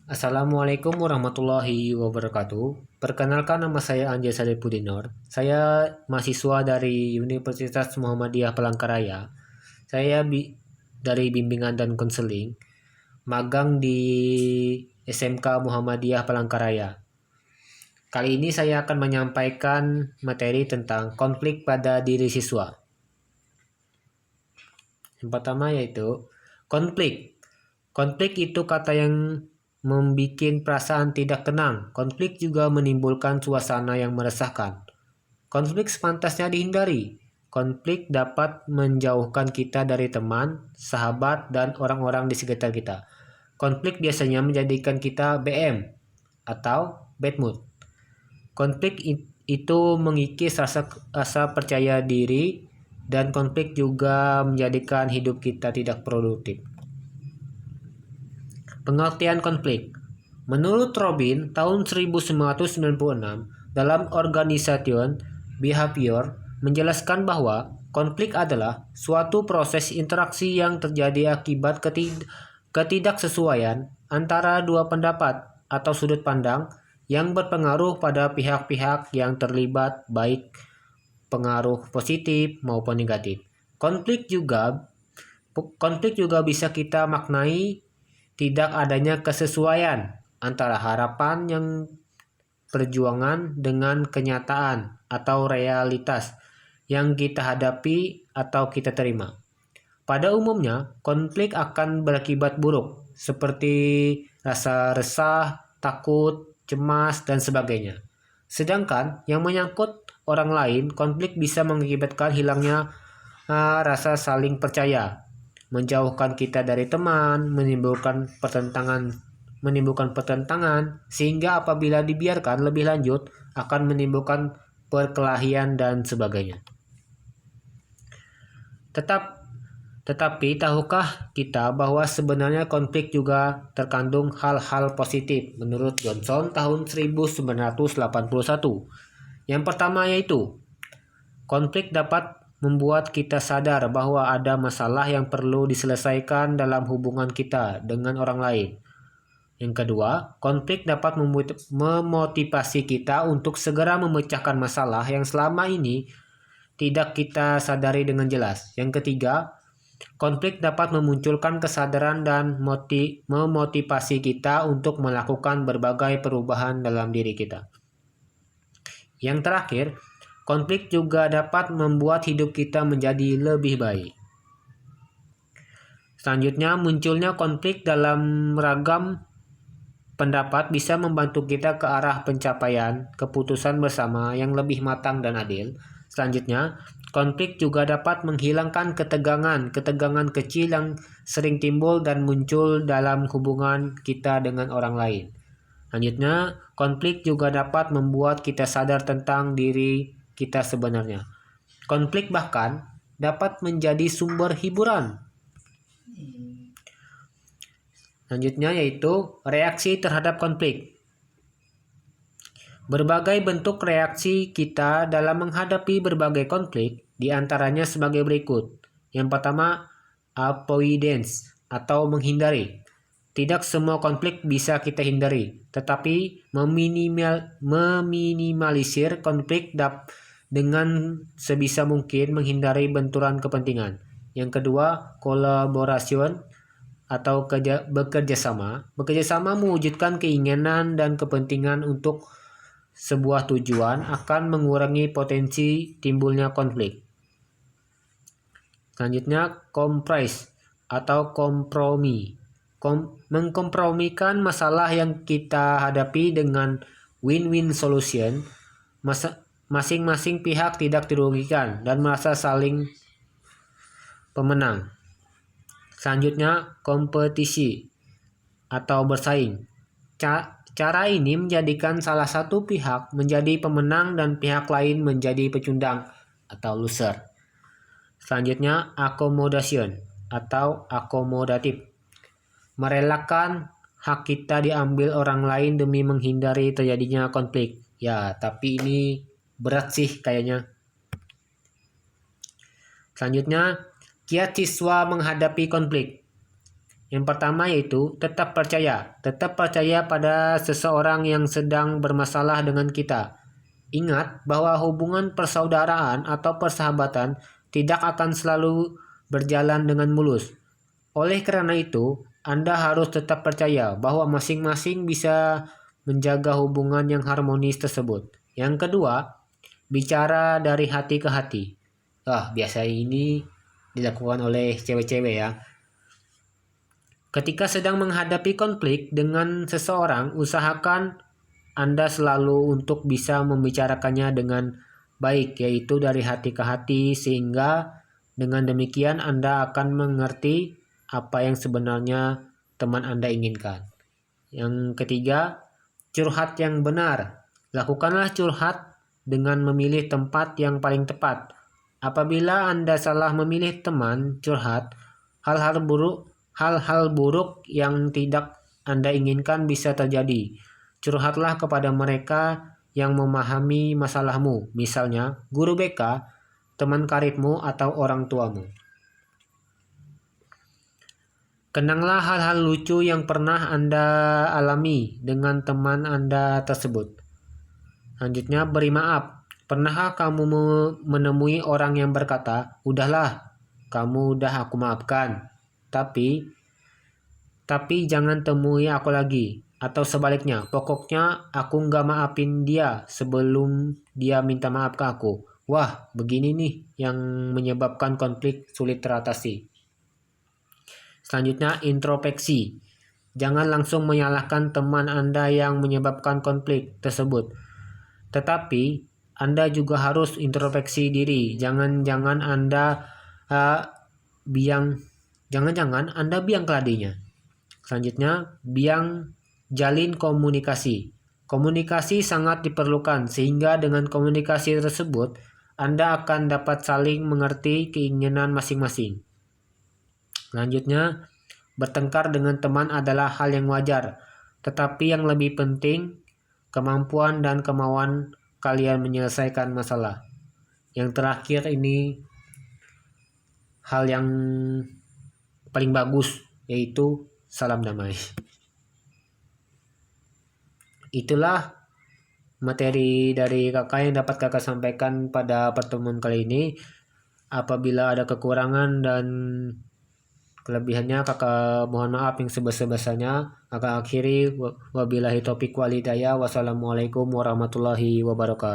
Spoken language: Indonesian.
Assalamualaikum warahmatullahi wabarakatuh. Perkenalkan, nama saya Anjay Saripudinor. Saya mahasiswa dari Universitas Muhammadiyah Palangkaraya. Saya dari bimbingan dan konseling, magang di SMK Muhammadiyah Palangkaraya. Kali ini saya akan menyampaikan materi tentang konflik pada diri siswa. Yang pertama yaitu konflik. Konflik itu kata yang membuat perasaan tidak tenang. Konflik juga menimbulkan suasana yang meresahkan. Konflik sepantasnya dihindari. Konflik dapat menjauhkan kita dari teman, sahabat, dan orang-orang di sekitar kita. Konflik biasanya menjadikan kita BM atau bad mood. Konflik itu mengikis rasa percaya diri, dan konflik juga menjadikan hidup kita tidak produktif. Pengertian konflik. Menurut Robin, tahun 1996, dalam Organisation Behavior menjelaskan bahwa konflik adalah suatu proses interaksi yang terjadi akibat ketidaksesuaian antara dua pendapat atau sudut pandang yang berpengaruh pada pihak-pihak yang terlibat, baik pengaruh positif maupun negatif. Konflik juga bisa kita maknai tidak adanya kesesuaian antara harapan yang perjuangan dengan kenyataan atau realitas yang kita hadapi atau kita terima. Pada umumnya, konflik akan berakibat buruk, seperti rasa resah, takut, cemas, dan sebagainya. Sedangkan yang menyangkut orang lain, konflik bisa mengakibatkan hilangnya rasa saling percaya, menjauhkan kita dari teman, menimbulkan pertentangan, sehingga apabila dibiarkan lebih lanjut akan menimbulkan perkelahian dan sebagainya. Tetapi tahukah kita bahwa sebenarnya konflik juga terkandung hal-hal positif menurut Johnson tahun 1981. Yang pertama yaitu konflik dapat membuat kita sadar bahwa ada masalah yang perlu diselesaikan dalam hubungan kita dengan orang lain. Yang kedua, konflik dapat memotivasi kita untuk segera memecahkan masalah yang selama ini tidak kita sadari dengan jelas. Yang ketiga, konflik dapat memunculkan kesadaran dan memotivasi kita untuk melakukan berbagai perubahan dalam diri kita. Yang terakhir, konflik juga dapat membuat hidup kita menjadi lebih baik. Selanjutnya, munculnya konflik dalam ragam pendapat bisa membantu kita ke arah pencapaian keputusan bersama yang lebih matang dan adil. Selanjutnya, konflik juga dapat menghilangkan ketegangan kecil yang sering timbul dan muncul dalam hubungan kita dengan orang lain. Selanjutnya, konflik juga dapat membuat kita sadar tentang diri kita sebenarnya. Konflik bahkan dapat menjadi sumber hiburan. Selanjutnya yaitu reaksi terhadap konflik. Berbagai bentuk reaksi kita dalam menghadapi berbagai konflik, diantaranya sebagai berikut. Yang pertama, avoidance atau menghindari. Tidak semua konflik bisa kita hindari, tetapi meminimalisir konflik dengan sebisa mungkin menghindari benturan kepentingan. Yang kedua, collaboration atau bekerja sama. Bekerja sama mewujudkan keinginan dan kepentingan untuk sebuah tujuan akan mengurangi potensi timbulnya konflik. Selanjutnya, compromise atau kompromi. Mengkompromikan masalah yang kita hadapi dengan win-win solution. Masing-masing pihak tidak dirugikan dan merasa saling pemenang. Selanjutnya, kompetisi atau bersaing. Cara ini menjadikan salah satu pihak menjadi pemenang dan pihak lain menjadi pecundang atau loser. Selanjutnya, accommodation atau akomodatif. Merelakan hak kita diambil orang lain demi menghindari terjadinya konflik. Ya, tapi ini berat sih kayaknya. Selanjutnya, kiat siswa menghadapi konflik. Yang pertama yaitu tetap percaya. Tetap percaya pada seseorang yang sedang bermasalah dengan kita. Ingat bahwa hubungan persaudaraan atau persahabatan tidak akan selalu berjalan dengan mulus. Oleh karena itu, Anda harus tetap percaya bahwa masing-masing bisa menjaga hubungan yang harmonis tersebut. Yang kedua, bicara dari hati ke hati. Biasanya ini dilakukan oleh cewek-cewek ya. Ketika sedang menghadapi konflik dengan seseorang, usahakan Anda selalu untuk bisa membicarakannya dengan baik, yaitu dari hati ke hati, sehingga dengan demikian Anda akan mengerti apa yang sebenarnya teman Anda inginkan. Yang ketiga, curhat yang benar. Lakukanlah curhat dengan memilih tempat yang paling tepat. Apabila Anda salah memilih teman curhat, hal-hal buruk yang tidak Anda inginkan bisa terjadi. Curhatlah kepada mereka yang memahami masalahmu, misalnya guru BK, teman karibmu, atau orang tuamu. Kenanglah hal-hal lucu yang pernah Anda alami dengan teman Anda tersebut. Selanjutnya, beri maaf. Pernahkah kamu menemui orang yang berkata, "Udahlah, kamu udah aku maafkan. Tapi jangan temui aku lagi." Atau sebaliknya, pokoknya aku nggak maafin dia sebelum dia minta maaf ke aku. Wah, begini nih yang menyebabkan konflik sulit teratasi. Selanjutnya, introspeksi. Jangan langsung menyalahkan teman Anda yang menyebabkan konflik tersebut. Tetapi, Anda juga harus introspeksi diri. Jangan-jangan Anda biang keladinya. Selanjutnya, jalin komunikasi. Komunikasi sangat diperlukan sehingga dengan komunikasi tersebut Anda akan dapat saling mengerti keinginan masing-masing. Selanjutnya, bertengkar dengan teman adalah hal yang wajar, tetapi yang lebih penting kemampuan dan kemauan kalian menyelesaikan masalah. Yang terakhir ini hal yang paling bagus, yaitu salam damai. Itulah materi dari kakak yang dapat kakak sampaikan pada pertemuan kali ini. Apabila ada kekurangan dan kelebihannya, kakak mohon maaf yang sebesar-besarnya. Kakak akhiri, wabillahi taufiq wal hidayah. Wassalamualaikum warahmatullahi wabarakatuh.